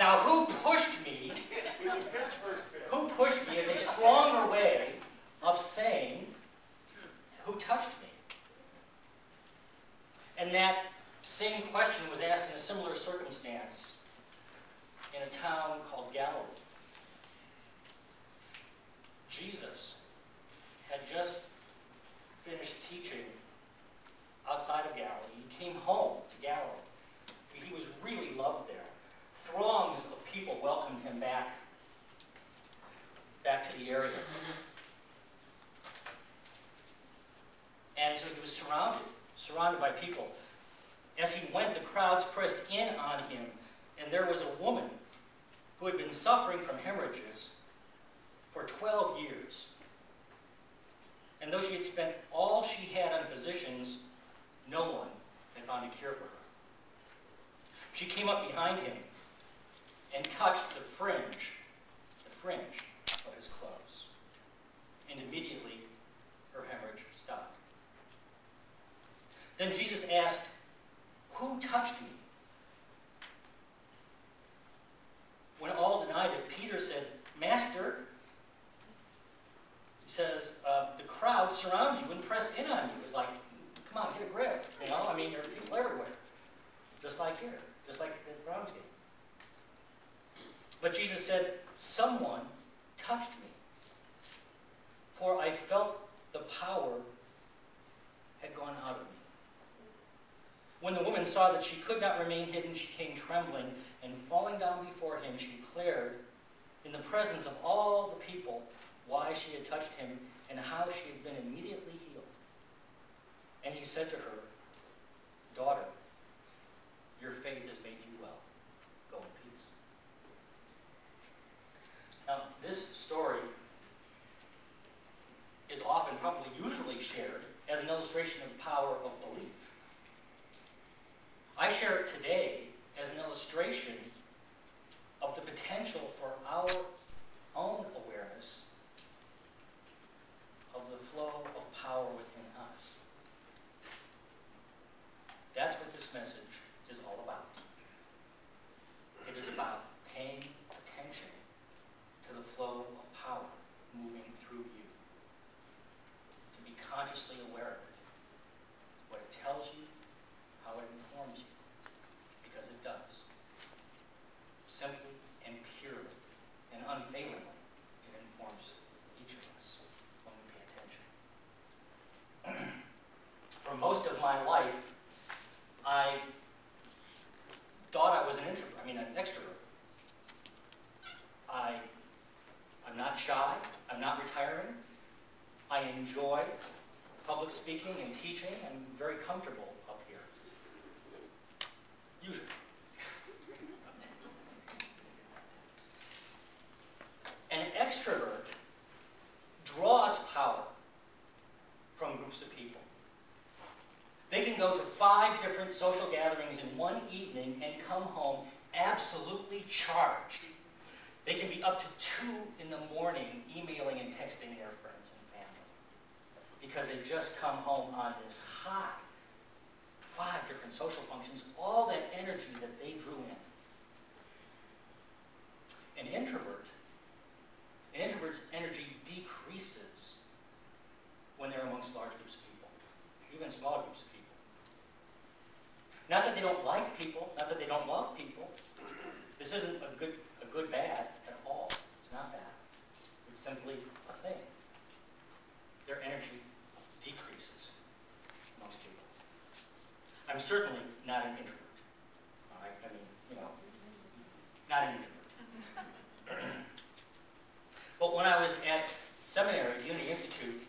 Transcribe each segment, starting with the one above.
Now, who pushed me? Who pushed me is a stronger way of saying who touched me. And that same question was asked in a similar circumstance in a town called Galilee. Jesus had just finished teaching outside of Galilee. He came home to Galilee. He was really loved there. Throngs of people welcomed him back to the area. And so he was surrounded by people. As he went, the crowds pressed in on him, and there was a woman who had been suffering from hemorrhages for 12 years. And though she had spent all she had on physicians, no one had found a cure for her. She came up behind him and touched the fringe of his clothes. And immediately her hemorrhage stopped. Then Jesus asked, "Who touched me?" When all denied it, Peter said, "Master," he says, "the crowd surround you and press in on you." It's like, come on, get a grip. You know, I mean, there are people everywhere. Just like here, just like the Browns game. But Jesus said, "Someone touched me, for I felt the power had gone out of me." When the woman saw that she could not remain hidden, she came trembling, and falling down before him, she declared in the presence of all the people why she had touched him and how she had been immediately healed. And he said to her, "Daughter, your faith has made you well. Go in peace." Now, this story is often, probably usually shared as an illustration of the power of belief. I share it today as an illustration of the potential for our own awareness of the flow of power within us. That's what this message is all about. It is about paying attention to the flow of power moving through you. To be consciously aware of it. What it tells you, how it informs you. Because it does. Simply and purely and unfailingly, it informs each of us when we pay attention. For most of my life, I thought I was an extrovert. I'm not shy. I'm not retiring. I enjoy public speaking and teaching. I'm very comfortable up here. Usually. An extrovert draws power from groups of people. They can go to 5 different social gatherings in one evening and come home absolutely charged. They can be up to 2 in the morning emailing and texting their friends and family because they just come home on this high. 5 different social functions, all that energy that they drew in. An introvert's energy decreases when they're amongst large groups of people, even small groups of people. Not that they don't like people, not that they don't love people. This isn't a good bad at all. It's not that. It's simply a thing. Their energy decreases amongst people. I'm certainly not an introvert. All right? I mean, not an introvert. But when I was at seminary at Unity Institute,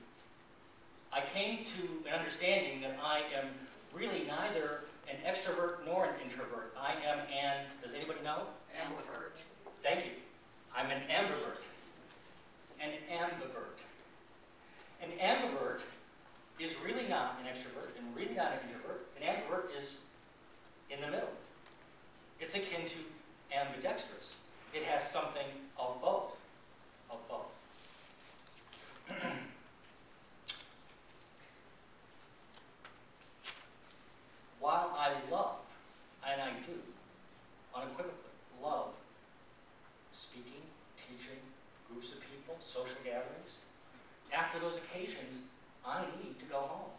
I came to an understanding that I am really neither an extrovert nor an introvert. I am does anybody know? Ambivert. Thank you. I'm an ambivert. An ambivert. An ambivert is really not an extrovert and really not an introvert. An ambivert is in the middle. It's akin to ambidextrous. It has something of both. Of both. While I love, and I do, unequivocally love after those occasions, I need to go home.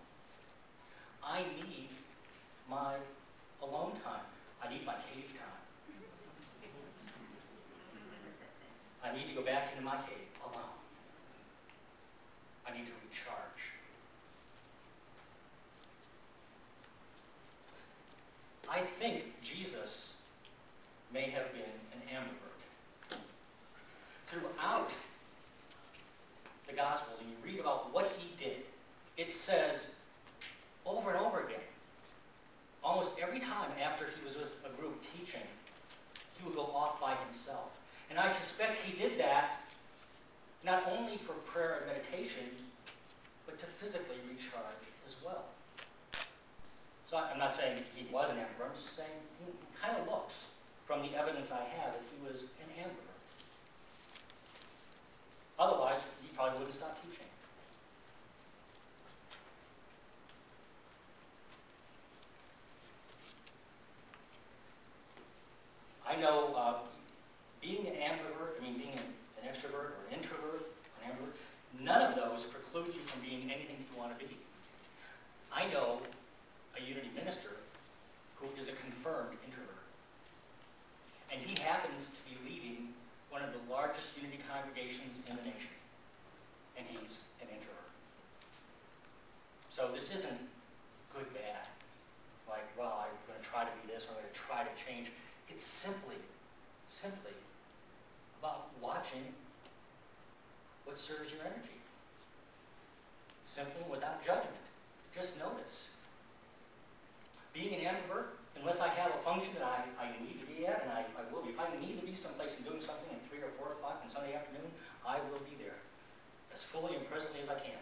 I need my alone time. I need my cave time. I need to go back into my cave alone. I need to recharge. I think Jesus may have been an ambivert. Throughout the Gospels, and you read about what he did, it says over and over again, almost every time after he was with a group teaching, he would go off by himself. And I suspect he did that not only for prayer and meditation, but to physically recharge as well. So I'm not saying he was an ambivert, I'm just saying he kind of looks, from the evidence I have, that he was an ambivert. Otherwise, he probably wouldn't stop teaching. I know being an ambivert, being an extrovert or an introvert, or an ambivert, none of those preclude you from being anything that you want to be. I know a Unity minister who is a confirmed introvert. And he happens to be leading one of the largest Unity congregations in the nation. And he's an introvert. So this isn't good, bad. Like, well, I'm going to try to be this, or I'm going to try to change. It's simply about watching what serves your energy. Simply without judgment. Just notice. Being an ambivert, unless I have a function that I need to be at, and I will be. If I need to be someplace and doing something at 3 or 4 o'clock on Sunday afternoon, I will be there. As fully and presently as I can.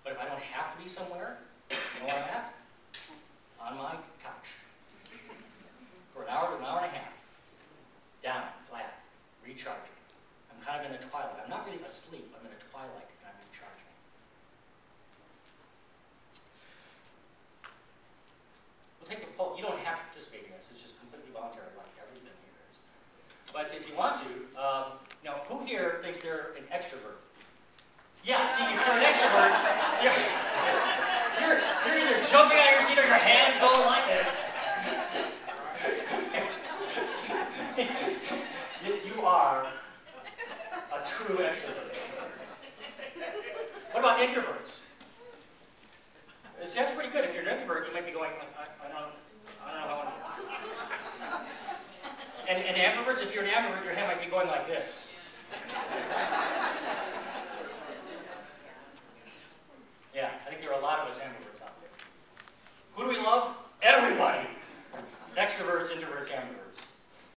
But if I don't have to be somewhere, you know where I'm at? On my couch. For an hour to an hour and a half. Down, flat, recharging. I'm kind of in a twilight. I'm not really asleep. I'm in a twilight and I'm recharging. We'll take a poll. You don't have to participate in this. It's just completely voluntary, like everything here is. But if you want to, now, who here thinks they're an extrovert? Yeah, see, if you're an extrovert, you're either jumping out of your seat or your hands going like this. You are a true extrovert. What about introverts? See, that's pretty good. If you're an introvert, you might be going, I don't know how to. And ambiverts, if you're an ambivert, your hand might be going like this.